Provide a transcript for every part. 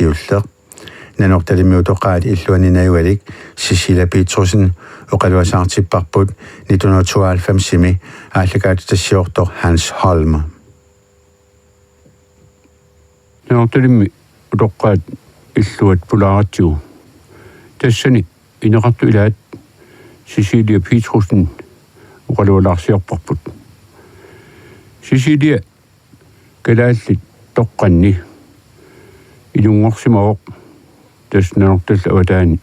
siulleq nanortalimiutoqaat illuaninayualik Cecilia Petersen oqaluasaartipparput 1992 ааллакаат тассиорто Hans Holm наnortalimi utoqqaat illuat pulaaratsu тассани инеқарту илаат Cecilia Petersen oqalualaarsiorparput Cecilia kalaallit toqqanni ilunngorsimavoq tasnanortalla awataani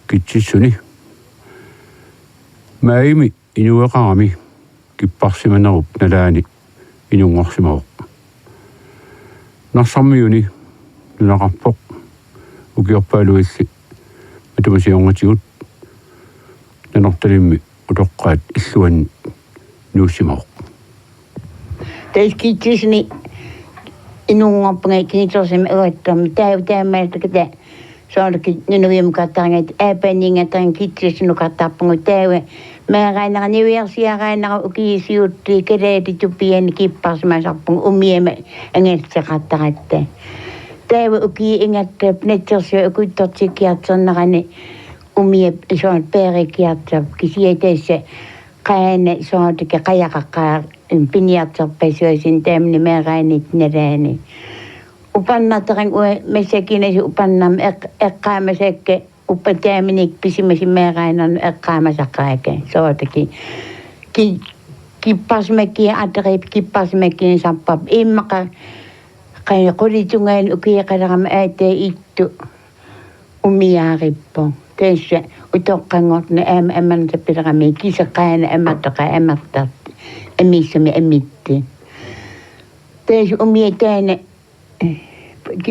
kitsissuni maimi inueqarami kipparsimanerup nalaani ilunngorsimavoq narsarmiuni nunaqarpoq ukiorpaaluilli atumasiorngatigut nanortalimmi utoqqaat illuan nuussimaroq taskitsisni inungorpunga kinitsorsimi uattarmi taamaaltakata soorki nunuviumkattarangat aapaningatang kitsisnukattarpungu taawe maaqaanaraniviarsiaqaanara ukiisiutti kalaati tupiani kipparsimasarpungu umiama angalseqattaratta taawe uki ingatta pnetsersua ukuttortikiarternarani umia soon peerikiartab kisiataissa qaana sootike qayaqaqqaa piniartarpasuasin taamni maaqaanit nalaani upannatarang masakinasi upannam eqqaamasakka uppataaminik pisimasi maaqaanan eqqaamasaqaaka sootiki kipparsmakki atarip kipparsmakki sappap immaqa qani quritungaan ukiaqalarama aataa ittu umiaarippo tässä utoqqangorna ammansapilerami kiseqqaana ammattaqa ammattat emissami emitti tässä umiataana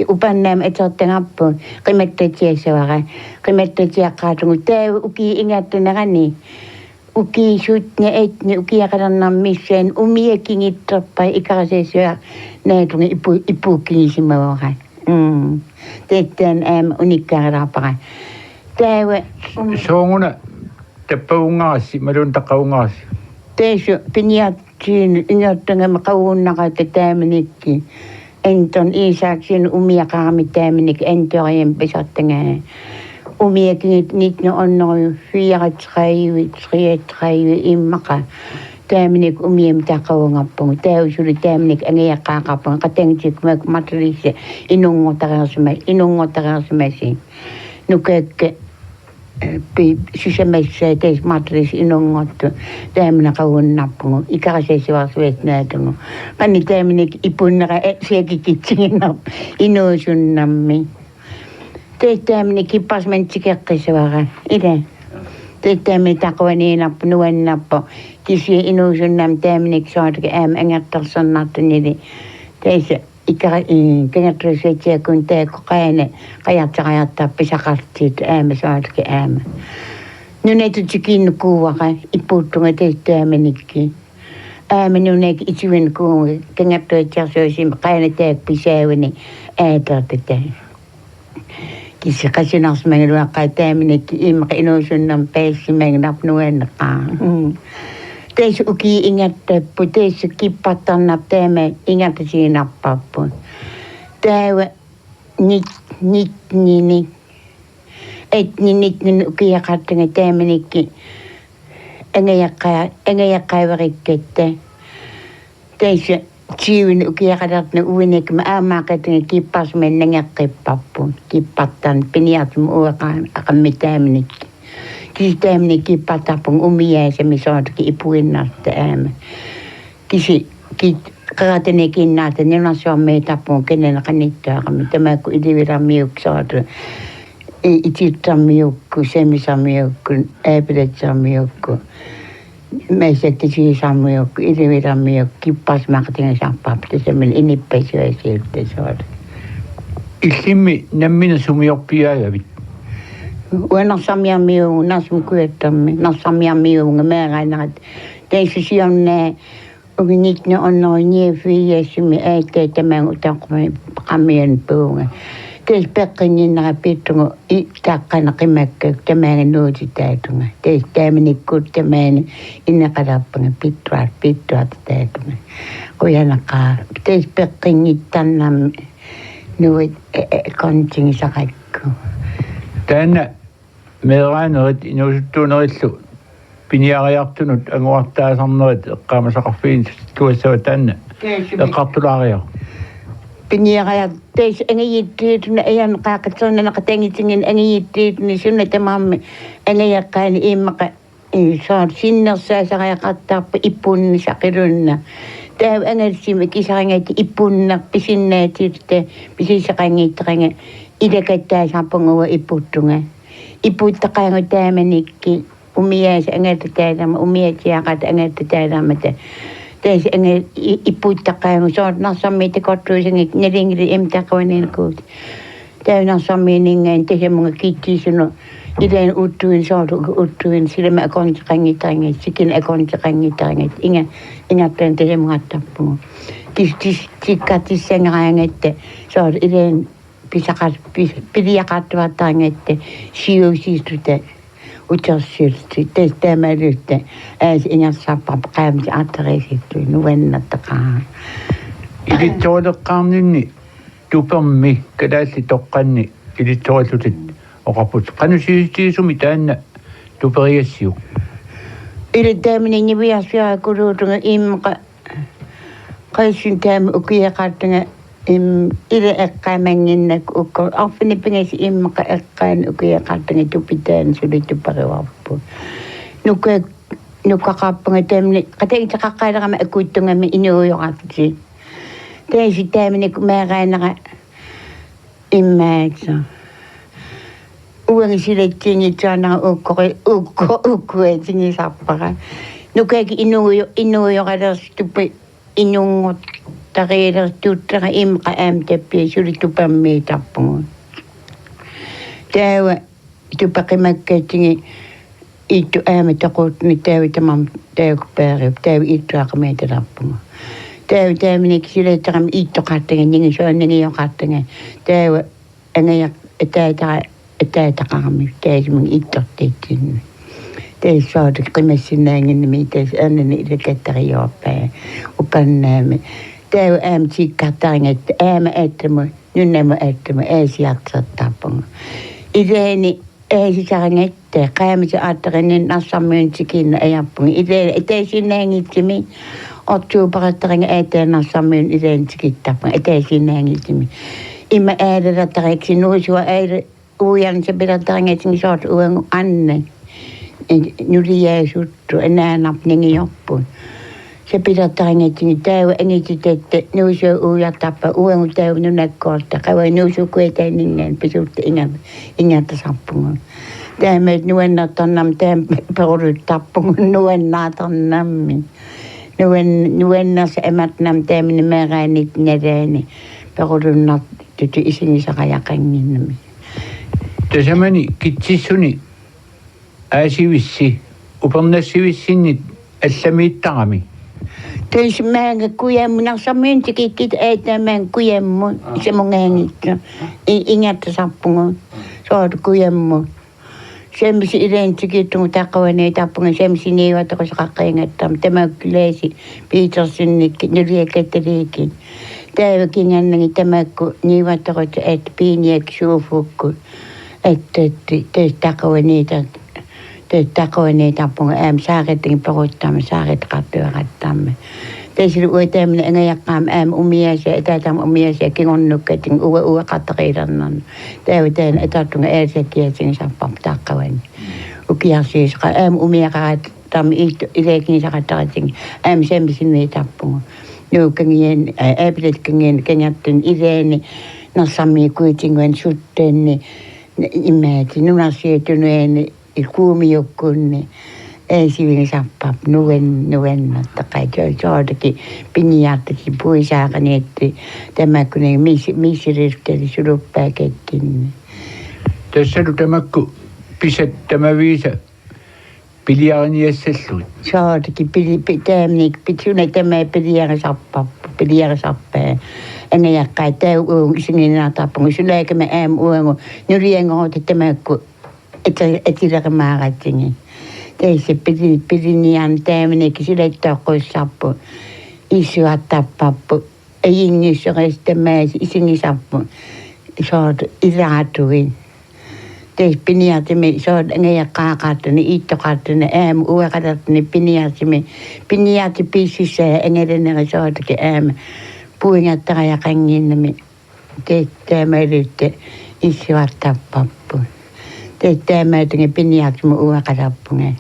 upannaam etortangappu qimattatsiassavara qimattatsiaqqaatungu taavu uki ingattanarani ukisutna etni ukiaqalarnarmissaan umiakingittorpai ikaraseessua naatunga ipuukkingisimavara tettaan aama unikkaarapara taawa soonguna tappaungaassi malun taqaungaassi tässä piniattiin ingattangama qauunnaqata taamanikki enton Isaaksin umiaqaarmi taamanik entoriem pisartangaa umiakingit nitno onnoru 34 immaqa taamanik umiem taqaungappungu tausuli taamanik angiaqqaaqappungu qatangtikmak matrisse inungortaraarsimasi nukakka sisämässä teis matris inungottu taamina qaunnappungu ikaraseessivarsuetnaatungu qanni taaminik ipunnara siakikitsinginap inuusunnammi taaminik kippasmentsikeqqissavara ila taaminik taqwaniinappu nuannappu kisia inuusunnam taaminik sootike aama angattarsornartunili taisa kangatrusetsiakun taakku qaana qajartaqajartappisaqartiit aama sootike aama nunatutikinnukuuaqa ippuuttunga taamanikki aama nunak isuinkuunga kangatruitsiarsuusim qaana taakpisaavani aatartata kisiqasinarsimangaluaqqaa taaminikki imqa inuusunnam paassimangnarnuanneqaa tässä uki ingattappu tässä kippattarnap taama ingattasiinarpappu taawa nitnini etninitnin ukiaqattanga taamanikki angayaqqaavarikkata tässä siivin ukiaqatartna uinikma aamaaqattanga kipparsmen nangaqqipparpu kippattarn piniartum uaqaan aqammi taamanikki kisi kippatarpun umiaisemi sootaki ipuinnarta aama kisi qaqatenekinnaata nunassuarmiitappuun kenena qanittuaqami tamaakku iliviramiuk sootu itittarmiukku semisarmiukku aapilatsarmiukku maissattisiisarmiukku iliviramiuk kippasmaqtingasarpapta samil inippasuasiutta sootu illimmi nammina sumiorpiaavit uanarsammiarmiugu narsumkuattarmi narssammiarmiugunga maaqaanarat taissisiornaa uginitna onnoriniafiiassumi aataa tamaanga utaqmi qammian puunga tais peqqinninnara pittungu taqqana qimakkak tamaanga nuutitaatunga tais taamanikkut tamaani inneqalarpunga pittuat taatunga quyanaqaa tais peqqinngittarnarmi Nu konting sakakku. Tänne meeraanorit inusuttuunerillu piniariartunut anguartaasarnerit eqqaamasaqarfiin tuassava tänne. Eqqartulaaria. Piniaria teis engejittiituna ayan qaaqatsonna naqatangitingin engejittiituni sunna tamaammi engejaqqaani iimmaqa saat sinnersaasaqaqattaarpa ippunni saqilunna. Tää engelsimme kisarangati ippunna pisinnaatiitte pisisaqangiittaranga ilakattää saapunguwa ipputtunga. Iputtaqaangu taamanikki umiaas engeltä täädama umiatsiaqat engeltä täädamata. Teis engel iputtaqaangu saat nassammiitte kottuisengi neringri imtaqawanin kuut. Tää nassammiiningeen tesemunga kittisunu ideen uttuin saatu uttuin sille mä kontiqangitarangit sikin kontiqangitarangit inga tän tesemunga tappungu. Tikkatissengaangette saat ideen pisaqat piliaqattuattaangette siusiistute utossirti testaamalytte as ingassappa qaamsi attarisittui nuennattaqaa. Ilitsoleqqaarninni tupermi kadaalli toqqanni ilitsorillutit oqarput qanusiitiisumi taanna tuperiassiu. Ilitaamini niviarsiaquluutunga imqa qaissun taami ukiaqaattanga ila eqqaamanginnak ukko arfinipingasi imqa eqqaan ukiaqaattanga tupitaan sulitupariwarpu. Nukkaqaappanga taamini qataitaqaqqaalaqama akuuttungami inuuyoqartuti. Teisi taamini kumaaqaanaqa immaatsa. Uangi silettingi tsaanaqa ukkuetingi sappaqa. Nukkaaki inuuyoqalerstupi inungot tariiler tuuttara imqa aamtappi sulitupammi tappungu. Taawa tupaqimakkaatingi ittu aamataquutni taawi tamam taakuppaari taawi ittuaqameeta tappungu. Taawi taaminik silettaram ittoqattanga ningi soonnigi yoqattanga taawa angaya taataqarmi taasimun ittortiitsinni. Teis saatu qimassinnaanginnimi teis annani ilakattariorpaa upannaami. Taawa aamtikkartaringatti aama attamu nunnamu attamu aasiartsertappunga. Ideeni aasisarangatta qaamisa aattarinnin narsarmuuntikinna ajappunga. Ideeni taasinnaangitsimi ortuuparattaringa aataannarsarmuun ideentikittappunga taasinnaangitsimi. Imma aalalattareksi nuusua aala uiansa pilattaringatsingi saatu uangu anne. Nuliaasuttu enaanapningi joppun. Se pilattaringatsingi taawa engititette nuusua uujatappa uangu taawa nunakkoolta. Qawai nuusu kuetainingen pisuutta ingata sappunga. Taamet nuennatonnam taam peruduttappunga nuennaatonnammi. Nuennas ematnam taamini meeraanit nereeni perudunnat tutu isingisaqajaqanginnami. Tasamani kitsissuni aasivissi upernassivissinnit allamiittaqami. Teis määnga kujemmu narsarmuuntikikkit aataamaan kujemmu semungaangittu ingata sappunga saatu kujemmu. Semmoisi identikittungu taqawani tappunga semmoisi niivataqusaqaqqaingattam tamakkuleesi Petersinnikki nuliakattaliikin. Taawakin annangi tamakku niivataqut et piiniak suufukku teis taqawani tappunga aam saarettingin peruttamme saaretqartuaqattamme. Teisili uitaamina angajaqqaam aam umiasia etaatam umiasia kingonnukkating uwa qattariilernan. Taawataan etattunga aasakiating sappam taqawani. Ukiarsiisqa aam umiaqarat tam ileekin saqattarating aam semmisinni tappunga. Nuukangien aapiletkangien kangattun ideeni narsami kuitinguen sutteeni immaati nunarsiitunueni ilkuumiyukkunni eesivin sappap nuennattaqai jootaki piniartaki puisaaqaniitti tamakkunen missirirteli suluppaakeettinni. Tassalu tamakku pisattamaviisa piliaraniassallut. Jootaki taamnik pitsune tämä piliarasappaa. Angajaqqai tau uung isinginatappungu sulaakama aam uungu nuliangooti tamakku etilaqamaaqatsingi. Teisse pilinian taaminik silettaqqoissappu issuattappappu ayingissoqastamaa isingisappu saat iraatuin. Teis piniatimi saat ngeja kaakaattani iittokaattani uekadattani piniati piisissä ja engedenere saatakin puingattara ja kanginnami. Teettää yritte issivat tappappu. Teettää määtänge piniatimi uekadappunge.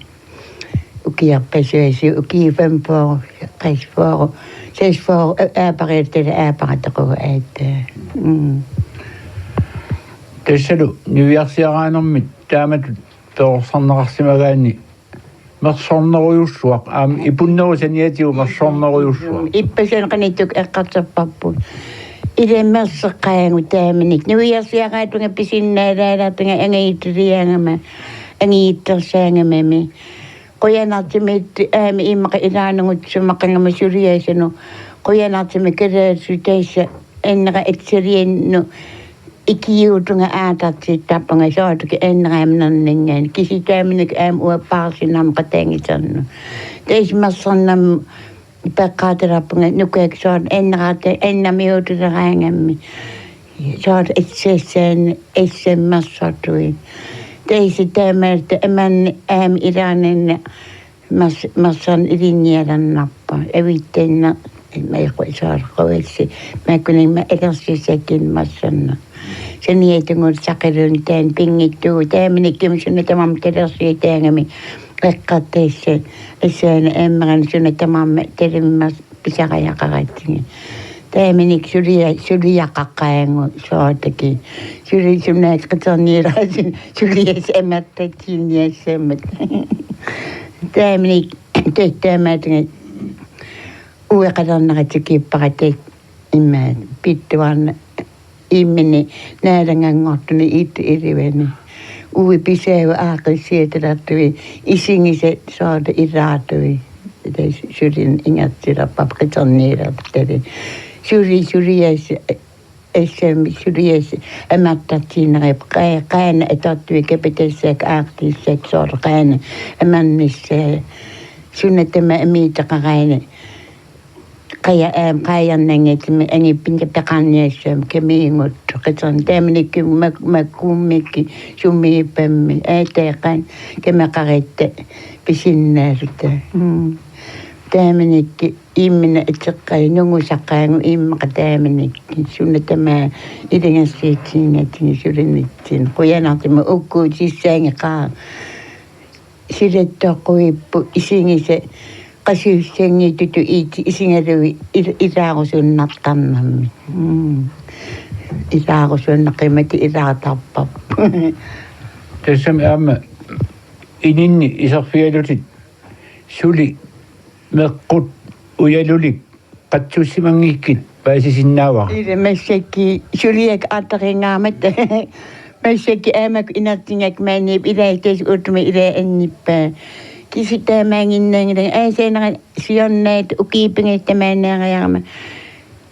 Ukiappesyösi ukifempoo kaisfoo. Seisfoo ääparettele äittää. Tässä nyviasiarainommit täämät torsannerarsimagaani mersornerujussuaq ipunnerusen jätiu mersornerujussuaq Ippäsen kanittuk katsapappu. Idemmerseqqaangu tääminik nyviasiaraitunga pisinnääläalatunga angiitriangama angiittersaangamami qoyanartimit imqa ilaanungutsummaqangama suriasanu qoyanartimi kereesuteissa ennera etseriennu ikiutunga aatatsi tappanga saatuki enraamnanningen kisitääminik uappaarsinam qatangisannu teismassannam pekkaaterappunga nukeek saat ennamiututerangami saat etsemmassatui teisitäämältä emän ilanen massan ilinjärän nappa evittenna mä saa kovesi mä kun edasisekin massanna sen jäätyngut sakerun teen pingittuu teeminikin sinne tämän terassi teengami rekkaatteissa sen emmärän sinne tämän terveemmäs pisara ja karattiin teeminik syrjäkakkaengu saatakin syrjäsuneet katsoniiraisin syrjäs emmättäkin jäsemmät teeminik teettämätön uekadannakatsi kipparatteet immät pittuvan immini nähdängän ngottuni itse iriveni. Ui pisevä aakoi sieterattui isingiset saada iraatui. Syrjin ingatsira papritoniiratteri. Syrjäs emättät siinä käänä etattui kepitesseek aaktisseek saada käänä emännisseen. Synnettämä emiitaka käänä. Kaijannenget engi pinta pekanneessa kemiingot katson tämmöinkin mä kumminkin sumiipemmin eteekään kemakareitte pisinnäärtä tämmöinkin ihminen etsäkkäin nungusakkain imaka tämmöinkin sunne tämä iden siitä että syrjittiin kun jänätimme ukkuu sisään kaa sidettä koippu isingise Kasyysengi tytty isingerui iraagosun nattannammi. Iraagosun nakimeti iraatappappu. Tässä me ininni isarfialutit suli meqqut uyalulik qatsussimangikkit paasisinnaava. Ilmeisesti suliek attaringaamet. Messäkin ämmäk inattingek mennip ileiteis utme ile ennippää. Kisitäämäänginnängden ei seenä sionneet ukiipingistä mennääräjärmä.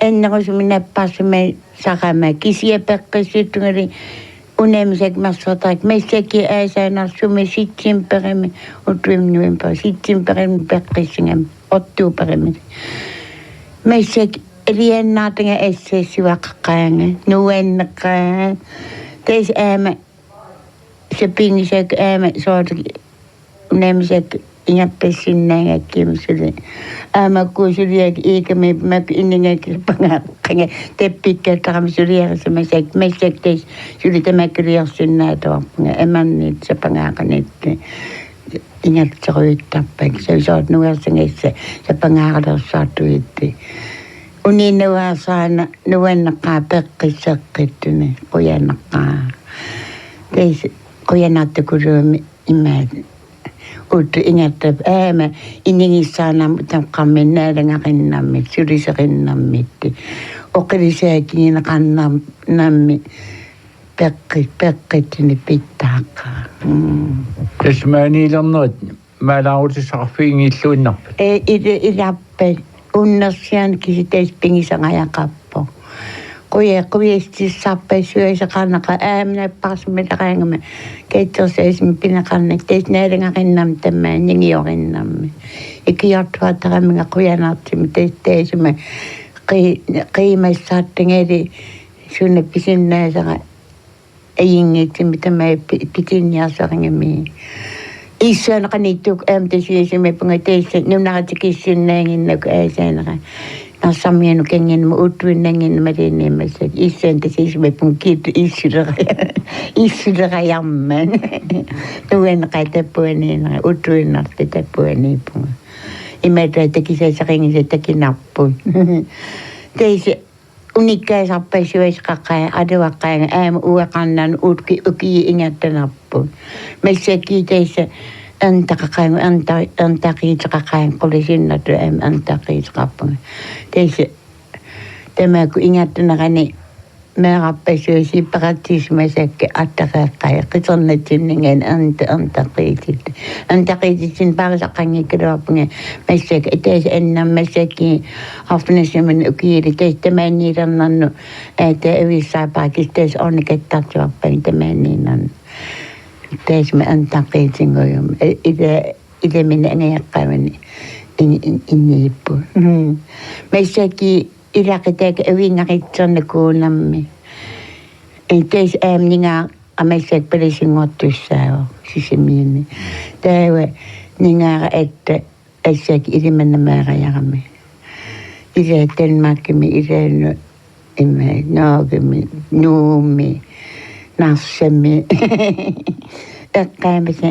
Ennen kuin minä pääsimme saamaan kisiä perkkaisyttyngeri unemiset massotaik. Meissäkin ei seenä summe sitsin paremmin utuimnuimpaa. Sitsin paremmin perkkaisingen ottuu paremmin. Meissäkin riennaatingen esseesi vakkaange. Nuennakaan. Teis äämä se pingisek äämä saatukin. Nemiset ingappesinnängä kimsuli. Kun suliek iikami mak inningek pangakange teppikkä taramsuliärässä mesek teis suli tämä kirjaussinnää tuoppunga emannit se pangakanit ingat saruittappek se saat nuorsengessa se pangaada saatuitti. Unin nuorsana nuennakaa pekkisakkittune kojennakaa. Teis kojennatte kurumi imät Ut ingattap äämä iningissaana kammin näiden rinnammit, syrjässä rinnammit. Okriseekin kannammi pekkitini pittaakaan. Tässä mä niillä on noit. Mä lautin fiingilluinna. Ei idappe unnasiankin sitten pingisan ajakappo. Kovasti sappei syöisä kannaka äämänä pasmita rängamme. Keittos esimerkiksi pinna kanne. Teis näiden rinnamme tämän ningi on rinnamme. Eikä jattua tämmöinen kujanatsi, mutta teisimme kiimeistä saatten eri sunne pisinnaisara ayingit mitä me pitinniasarangami issan qanituk amtasiisime pungateissa nunaqatikissinnangin aisanara nassammianu kengen utwinnangin marinimassa issan tasiisime punkit issudera jammen nuen qaitapuanina utwinnarti tapuani punga imeta tekisaisaringin tekinappun teise unikkai sappaisuiskaqai aduaqqai uaqannan uki ingattanappu messaki teise antaqaqai antaqiitaqaqai qulissinnatu antaqiitaqappu teise tämä ku ingattanaqani meerappasuisi paratismasakke attaqaqqai qiternatsinningen antaqiitsin parisaqangikkuluappunga massak itaas annammasaki afnasimen ukiili teis tamaniirannannu ata uissaapaakistas onnikattartuarpani tamaniinnan teis me antaqiitsingoyum ida min angayaqqamani inniippu massaki ilaqitaak uingaritsernakuunammi teis aamninga amassak palisingortussaao sisimiini taawa ningaara atta assak ilimannamaaqajarami ila tanmakkimi ilaanu imma naagami nuumi narsami eqqaamasa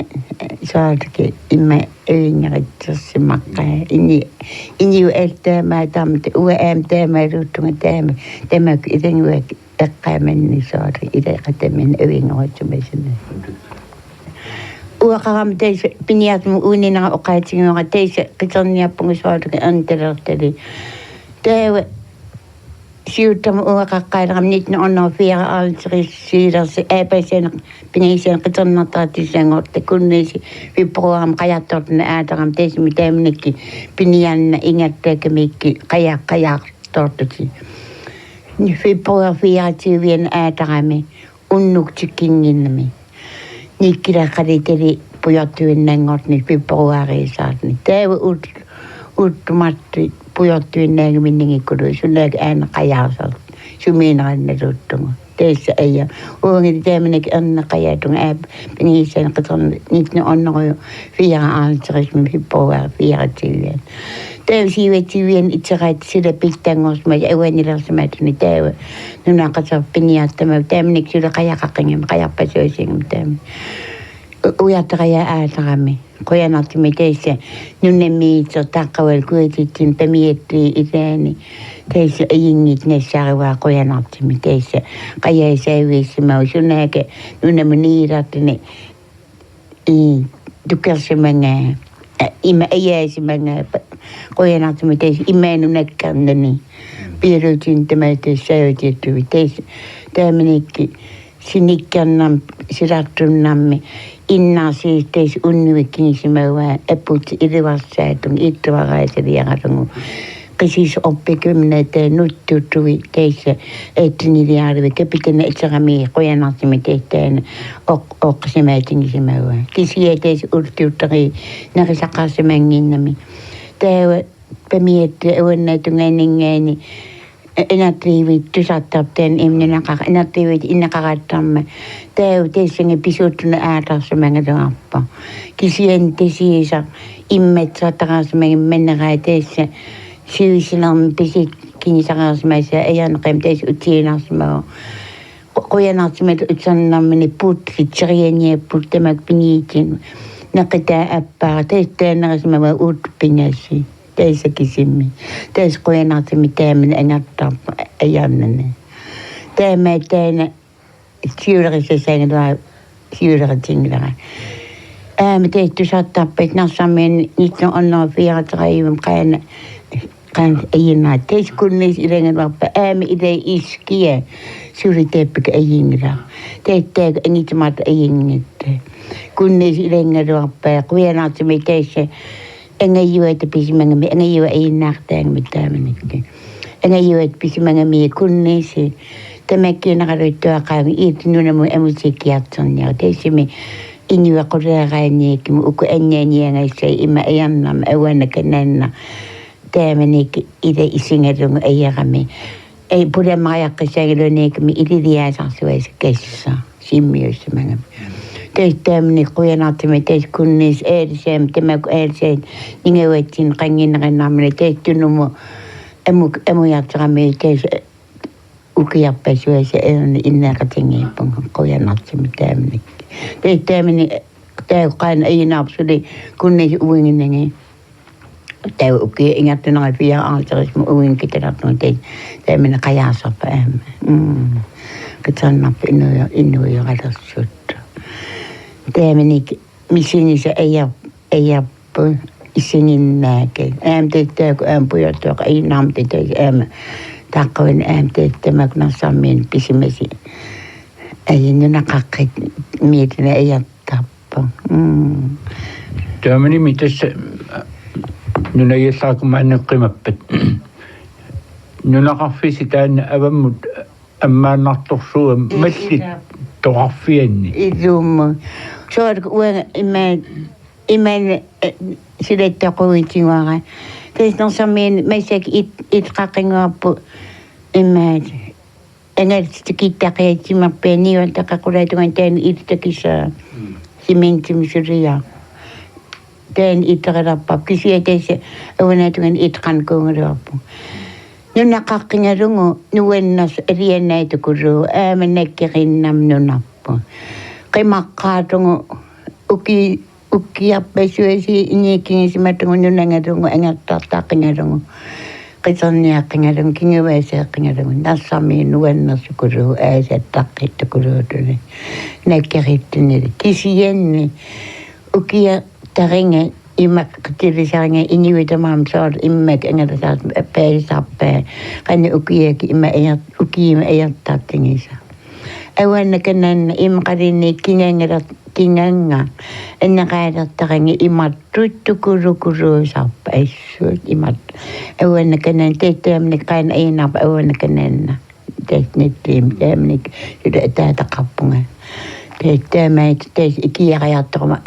saatke imma uingaritsersimaqqaa inni altaama tamte uwa aamtaamaaluttunga tamak ilanguak eqqaamanni saatke ilaqatamin uingaritsumasana uaqaram teis piniatmu uunina oqaatsinguqa teis qitorniappungu saatke antalertali taawa siuttamu uaqaqqaileram nitna onnor fiera altris siilersi aapasen pinisen qitornartaatisanngorta kunniisi viproam qajattortuna aataram teismi taamnikki pinianna ingattakamikki qajaqqajaartortuti viproa fierativien aatarami unnuktikkinginnami nikkilaqalitali pujottuinnangorni viproariisaarni taawa uttumatti pujottuinnaangiminningikkulu sullaak aana qajaasart sumiinarannaluttungu teissa aija uungiti taaminak annaqajatunga aap piniisan qitorn nitna onnoru fiera aalterismi viproa fierativien taawa siivativien itseraat sila pittangorma awanilersamatuni taawa nunaqasar piniattama taaminak sula qajaqaqqingam qajarpasuusingam taami uyattaqaya aatarami qoyanartimi teissa nunnamiitso taqqawal kuititsin pamietti itaani teissa ayingit nassariwaa qoyanartimi teissa qajaisaaviissimau sunaaka nunnamuniirattini tukersimanga ima ayaasimanga qoyanartimi teissa imaanunakkarnani piirutin tamaatassaautiattuvi teissa taaminikki sinikkarnam silartunnammi innasi teis unnuikkinisimaua eput ilivarsaatung ittavaraiseliaratungu qisis oppikymnete nuttuttuvi teissa ettiniliarvi kapitana itsarami qoyanartimi teistaan oqqsimaatingisimaua kisia teis urtiuttari narisaqarsimanginnami taawa pamietti awannaatungaanningaani inatriivit tusattapteen inatriivit innaqarattarma taaw teissangi pisuuttuna aatarsamangatuarpa kisien tesiisa immatsataqarsamagi manneraa teissa siusilarmi pisikkinisaqarsamasa ajaneqam teis utiinarsamao qoyanarsimat utsannarmini puutritserianiapput tamak piniitin naqitaa appaa teistaanarasmawa uutpingasi teissa kisimmi teis qoyanartimi taamin angattarpa ajannani taama taana siulerissasangalaa siuleritinglara aama teittu sattarpait narsammin nitno onnor fieratarayum qaana ayinaa teis kunnis ilangalarpa aama ilai iskia suuliteeppika ayingila teittaaga angitamaat ayingitte kunnis ilangalarpa qoyanartimi teissa angayuat pisimangami angayu ayinnaartaangami taamanikki angayuat pisimangami kunnisi tamakkiinaqaluttuaqaami iitnunamu amusikkiarternia teissimi inuaqulaaraaniikkimu uku annaaniangaissai ima ajarnam awanakanaanna taamanik ila isingalungu ayarami ei puremmaa jakkasääkillä neikami ilidiäsasuessa kessa simmiössä mennä. Teistä kujenaamme teistä kunnis eriseen, tämä eriseen, niin evettiin kanginnamme teistä numu emu jatsamme teistä ukiappeisuessa en innäkatingi kujenaamme tämmöinen. Teistä tämmöinen kain ei napsuli kunnis uinginengi. Tämä uki ingatte noin via altaris uinkin terätun tämmöinen kajasapa emme. Katsannappe innuja radassuutta. Tämmöinen missinissä ei appu isinin näke. Teitä kun pujat joka ei namti teitä takkoin teitä kun sammin pisimesi. Ei nynä kakki mietin ei tappa. Tämmöinen miten se nyt ei saa kun mä en kimäppä. Nyt kaffi sitä en aivan mutta en mä nattu suun messit tohaffienni. Idummo. Så kun imän sidettä kuitenkaan. Tässä on samin mesek itkakengapu imän. Engeltä kittäkeetti mä peni olta kakuletuan teen ittäkissä. Simintimisuria. Teen itrappa. Kysyä tässä unetuan itkan kuurappu. Nyt nakakkinga rungu nuennas riennäitä kuru. Äämen nekkerinnam nunappu. Kimakkaa rungu uki appeisuesi inikin simätungu nunanga rungu engattaa takkinga rungu. Kisonniakkinga rungu kinguveeseakkinga rungu. Nassami nuennas kuru. Ääset takkitta kuru. Nekkerittini. Kisienni. Ukia taringe. Imak kutilisarnge iniwita mamsor immek engata saat peisappe kanne ukieki ukiime ei tattingisa awanna kanan imqarinni kinganga enna qaadattarangi imattuttu kuru sappa issuut imat awanna kanan teettamni qain einap awanna kananna teetnittim emnik ida taqappunga teettamait tees ikiaqayattuma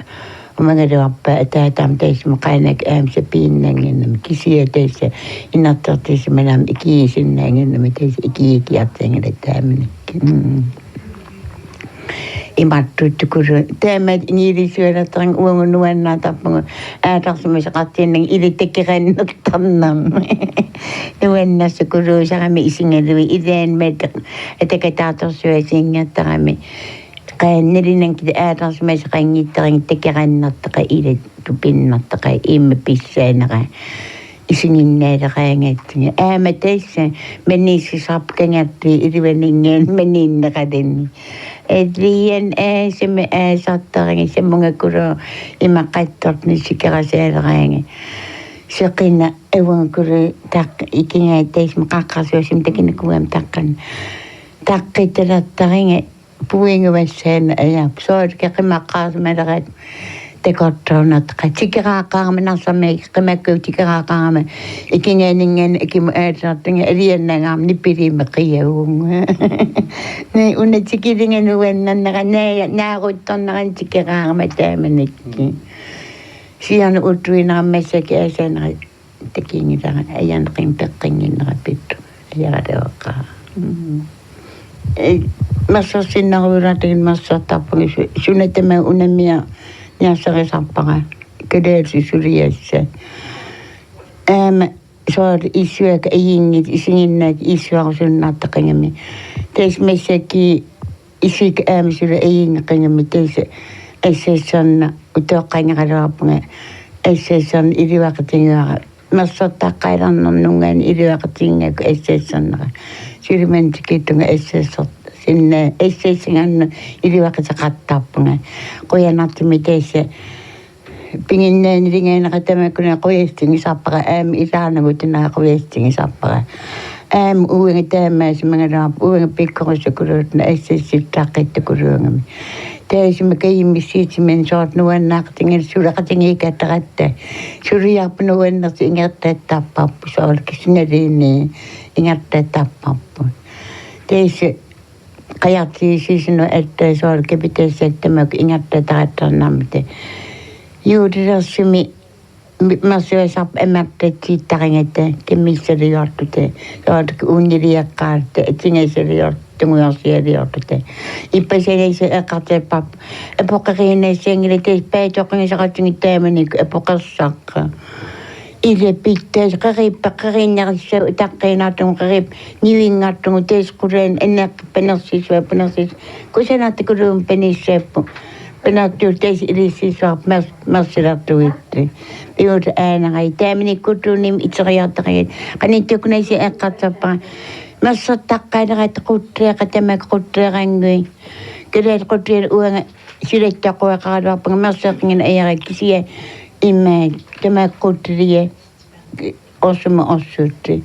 Mä tuoppa, että tämä teisi mä kainek ämse pinnengin, kisiä teisi inattaa teisi mennä ikiisinnengin, mä teisi ikiikiattengin, että tämmöinenkin. Imattuttu kun tämä niitä syödä tämän uuden nuennaan tappunut äätaksumissa kattiin ilittekin rennot tannan. Nuennassa kun saamme isingellä iteen meitä, että ketään syöisiin, että me Nerinenkin äätansmessa kangittarin tekerännattaka ilettupinnattaka imme pisseenäkä isingin näitä rängettiin. Äämä teissä menisi sapkengätti irveningen meninnäkäten. Et liian ääsemme ääsattarin semmoinen kuro ima kattot niin sikera siellä ränge. Sekinä evon kuro ikinä teissä mä kakkasyösim tekinä kuuem takkan. Takkittelattaringe puinguvesseen ja soitkekin makkaasmeeret tekottoonat tikeraakaamme nasamme kemäköytikeraakaamme ikingeningen ikim ääsattingen eliennängam nipidimme kieuun. Ne unne tikidingen uennannaka nääruttonnaren tikeraamme tämmönikki. Sian uttuinaamme sekäisenä tekingitara ajan rimpekinginara pittu jäädökaa. Massa sinna huiratin massa tappani suunnitelma unemia nässäre sappara kedelsi syrjässä. Soor isyök ingit isinnät isyök sunnattakanami. Teis messäkin isyk syre ingkanami teis esessan utokkangaraapunga esessan iriwakatinga massa takairan nungen iriwakatinga esessan syrmentikittunga esessan sinne esessan iriwakata kattappunga kojanatti teissä pinginneen ringeen tämä kun koestingi sappara isana mutena koestingi sappara uuden tämässä mennä uuden pikkuisen kurutna esessit takette kurungami teisimme ihmisiä saat nuon nahtingen surakatingi kättärätte surjap nuon nahtingen tappappu solki sinne rinne ingatte tappappu teisi kajattiin siis no että solki pitäisi että mä ingatte taittanamte juuri rassimi mä syön sap emätteet siitä että missä riortute ja uniriakkaan että sinne se riortute mun asia riortute ipä se ei se ekate pap epokariin ei sengille teis päitokin se katsin teemeni epokasakka ile pitää se kariin ja se takkeinaatun karip nivingaatun teiskureen ennen penassis kun se näette kun on penisseppu penattu teis ilisi saa mässilatu itse Jod aina ei tämmöinen kutu niin itse ajattelen kan inte kun ei se katsopaan mä saan takkaida että kutreja tämä kutreja rangui kyllä kutreja uuden sille koe kaadapa mä saan ei kaikki siihen imme tämä kutreja osuma osuutti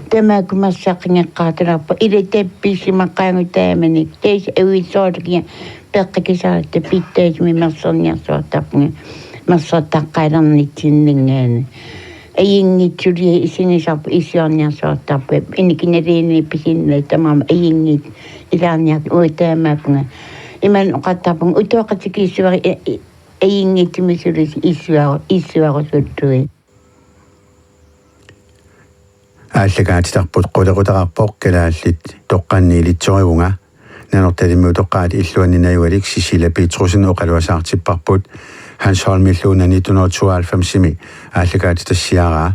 tämä kun mä saan kaadapa ile teppisi mä kaingu tämmöinen teis ei sorgia pelkkäkin saa että pitäisi mä saan ja saatapun mä saan takkaida niitä sinne ei ingit suri sinne saa isoon ja saattaa ennenkin ne riini pisinne tämä ei ingit ilan ja uitämä kun imän kattapun utokat kisua ei ingit misuri isua sutui Älläkäät tarput qodequtaqarpoqqalaallit toqqanniilitsoivunga nanortalimmuutoqqaat illuanina iualiksi Cecilia Petrosen oqaluasaartipparput Hans Holm illuunani 1992 älläkäät tassiaraa